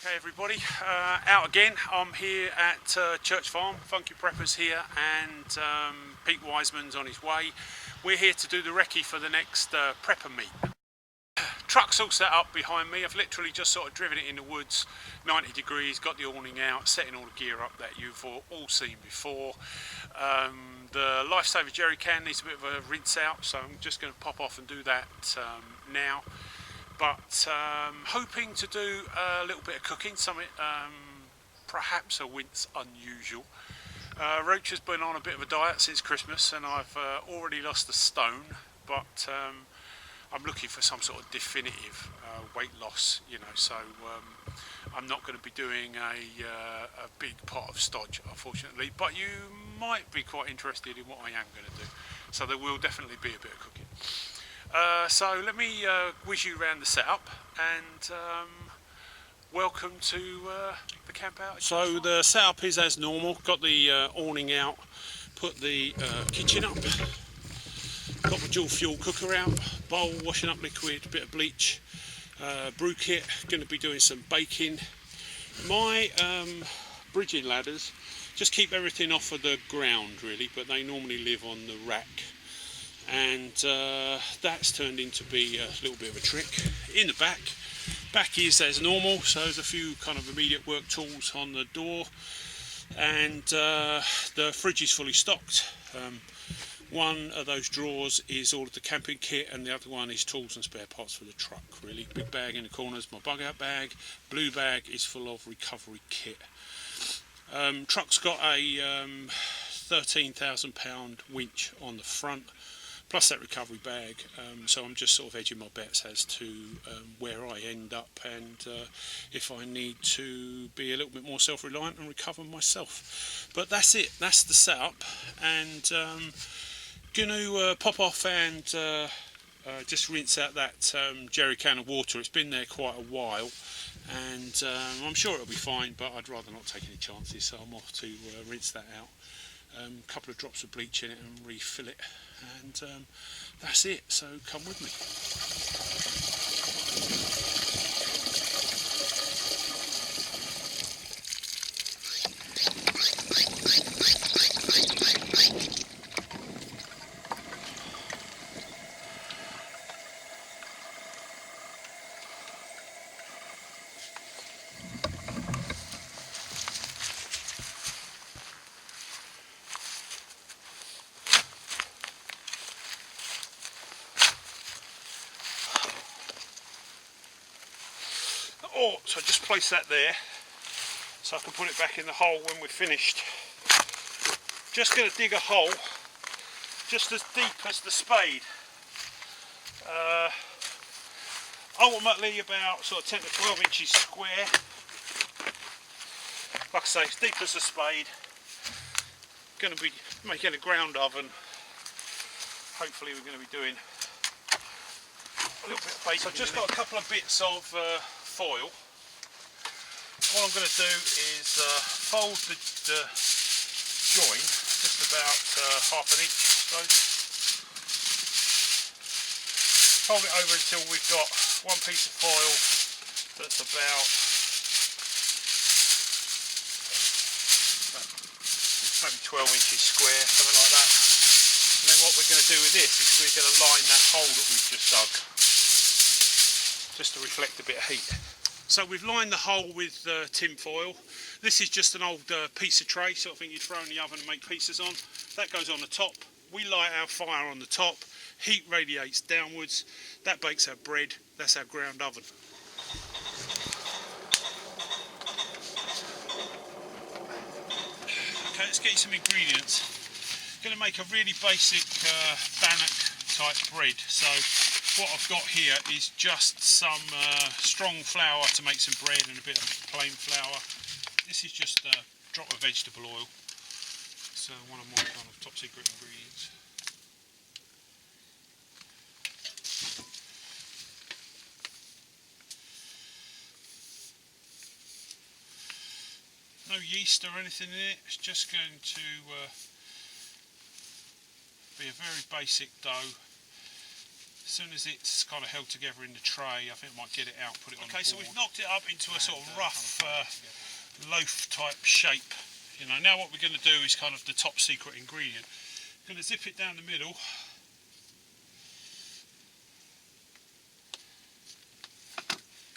Okay everybody, out again. I'm here at Church Farm. Funkyprepper's here and Pete Wiseman's on his way. We're here to do the recce for the next prepper meet. Truck's all set up behind me. I've literally just sort of driven it in the woods, 90 degrees, got the awning out, setting all the gear up that you've all seen before. The Lifesaver jerry can needs a bit of a rinse out, so I'm just going to pop off and do that now. But hoping to do a little bit of cooking, something perhaps a wince unusual. Roach has been on a bit of a diet since Christmas and I've already lost a stone, but I'm looking for some sort of definitive weight loss, you know, so I'm not going to be doing a big pot of stodge, unfortunately, but you might be quite interested in what I am going to do, so there will definitely be a bit of cooking. So let me whiz you around the setup and welcome to the camp out. So the setup is as normal, got the awning out, put the kitchen up, got my dual fuel cooker out, bowl, washing up liquid, bit of bleach, brew kit, going to be doing some baking. My bridging ladders just keep everything off of the ground really, but they normally live on the rack. And that's turned into be a little bit of a trick. In the back is as normal, so there's a few kind of immediate work tools on the door, and the fridge is fully stocked. One of those drawers is all of the camping kit and the other one is tools and spare parts for the truck really. Big bag in the corners, my bug out bag. Blue bag is full of recovery kit. Truck's got a £13,000 winch on the front, plus that recovery bag, so I'm just sort of edging my bets as to where I end up and if I need to be a little bit more self-reliant and recover myself. But that's it, that's the setup, and going to pop off and just rinse out that jerry can of water. It's been there quite a while and I'm sure it'll be fine, but I'd rather not take any chances, so I'm off to rinse that out. A couple of drops of bleach in it and refill it, and that's it, so come with me. So just place that there so I can put it back in the hole when we're finished. Just going to dig a hole just as deep as the spade. Ultimately about sort of 10 to 12 inches square. Like I say, as deep as the spade. Going to be making a ground oven. Hopefully we're going to be doing a little bit of baking. So I've just got a couple of bits of foil. What I'm going to do is fold the join just about half an inch, I suppose. Fold it over until we've got one piece of foil that's about maybe 12 inches square, something like that. And then what we're going to do with this is we're going to line that hole that we've just dug, just to reflect a bit of heat. So we've lined the hole with tin foil. This is just an old pizza tray, sort of thing you'd throw in the oven and make pizzas on. That goes on the top. We light our fire on the top. Heat radiates downwards. That bakes our bread. That's our ground oven. Okay, let's get you some ingredients. Going to make a really basic bannock type bread. So what I've got here is just some strong flour to make some bread and a bit of plain flour. This is just a drop of vegetable oil. So one of my kind of top secret ingredients. No yeast or anything in it, it's just going to be a very basic dough. soon as it's kind of held together in the tray, I think I might get it out, put it on the board. Okay, so we've knocked it up into a sort of rough loaf type shape. You know, now what we're going to do is kind of the top secret ingredient. Going to zip it down the middle.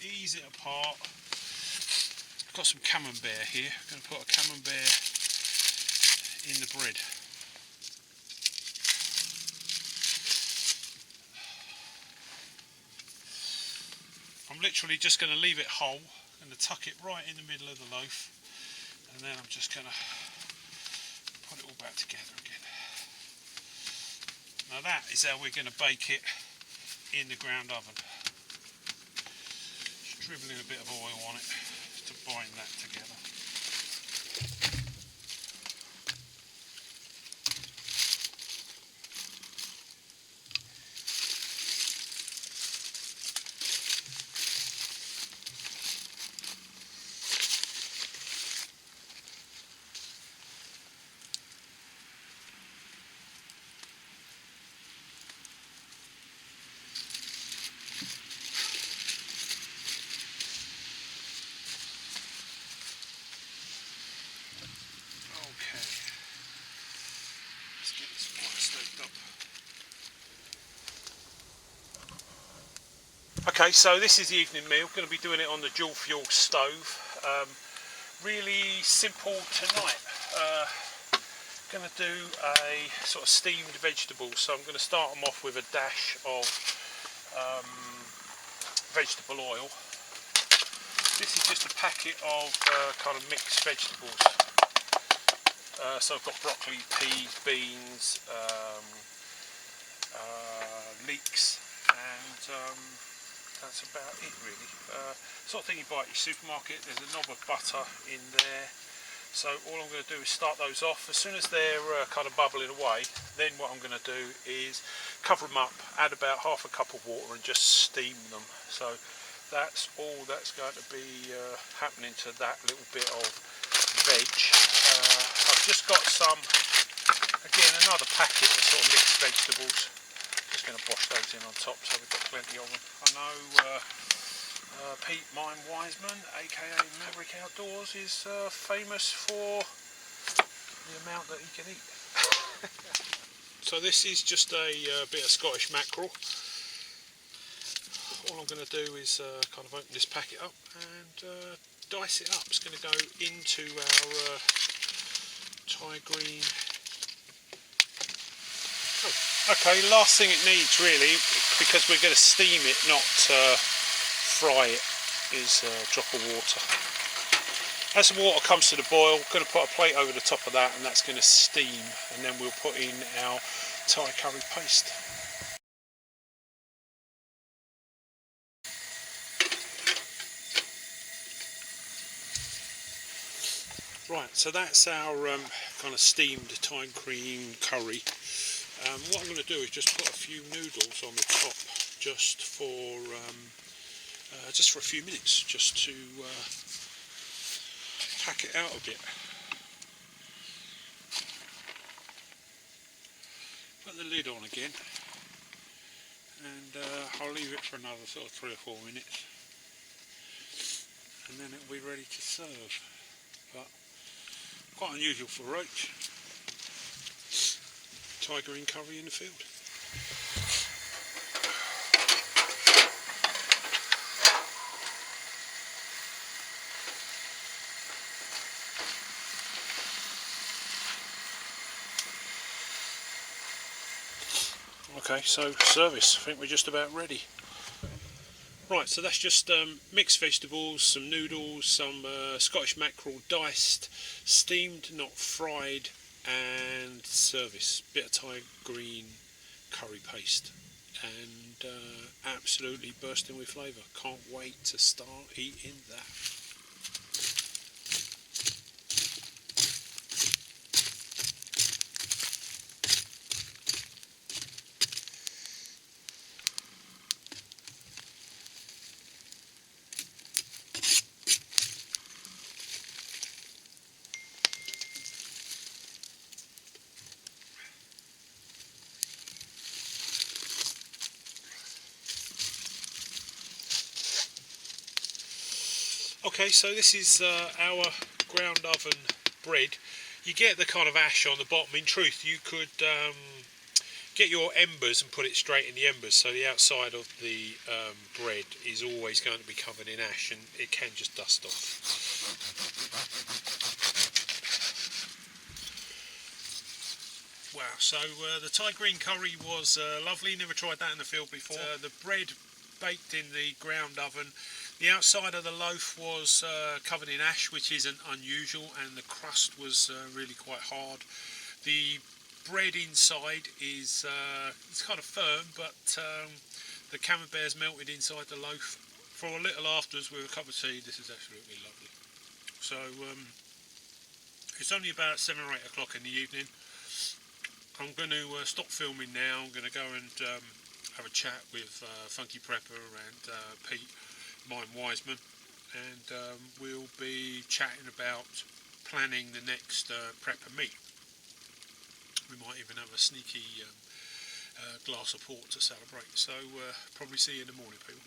Ease it apart. I've got some camembert here. I'm going to put a camembert in the bread. I'm literally just going to leave it whole. I'm going to tuck it right in the middle of the loaf, and then I'm just going to put it all back together again. Now that is how we're going to bake it in the ground oven. Just dribbling a bit of oil on it to bind that together. Okay, so this is the evening meal. Going to be doing it on the dual fuel stove. Really simple tonight. Going to do a sort of steamed vegetables. So I'm going to start them off with a dash of vegetable oil. This is just a packet of kind of mixed vegetables. So I've got broccoli, peas, beans, leeks, and that's about it really. Sort of thing you buy at your supermarket. There's a knob of butter in there. So all I'm going to do is start those off. As soon as they're kind of bubbling away, then what I'm going to do is cover them up, add about half a cup of water and just steam them. So that's all that's going to be happening to that little bit of veg. I've just got some, again, another packet of sort of mixed vegetables. Just going to wash those in on top, so we've got plenty of them. I know Pt1 Wiseman, aka Maverickoutdoors, is famous for the amount that he can eat. So this is just a bit of Scottish mackerel. All I'm going to do is kind of open this packet up and dice it up. It's going to go into our Thai green. Okay, last thing it needs really, because we're going to steam it, not fry it, is a drop of water. As the water comes to the boil, I'm going to put a plate over the top of that, and that's going to steam, and then we'll put in our Thai curry paste. Right, so that's our kind of steamed Thai green curry. What I'm going to do is just put a few noodles on the top, just for a few minutes, just to pack it out a bit. Put the lid on again, and I'll leave it for another sort of 3 or 4 minutes, and then it'll be ready to serve. But quite unusual for roach. Thai green curry in the field. Okay, so service. I think we're just about ready. Right, so that's just mixed vegetables, some noodles, some Scottish mackerel diced, steamed, not fried, and service. Bit of Thai green curry paste, and absolutely bursting with flavour. Can't wait to start eating that. Okay, so this is our ground oven bread. You get the kind of ash on the bottom. In truth, you could get your embers and put it straight in the embers, so the outside of the bread is always going to be covered in ash and it can just dust off. Wow, so the Thai green curry was lovely, never tried that in the field before. The bread baked in the ground oven. The outside of the loaf was covered in ash, which isn't unusual, and the crust was really quite hard. The bread inside is it's kind of firm, but the camembert's melted inside the loaf. For a little afterwards with a cup of tea, this is absolutely lovely. So it's only about 7 or 8 o'clock in the evening. I'm going to stop filming now. I'm going to go and have a chat with Funkyprepper and Pt1 Wiseman, and we'll be chatting about planning the next prepper meet. We might even have a sneaky glass of port to celebrate. So probably see you in the morning, people.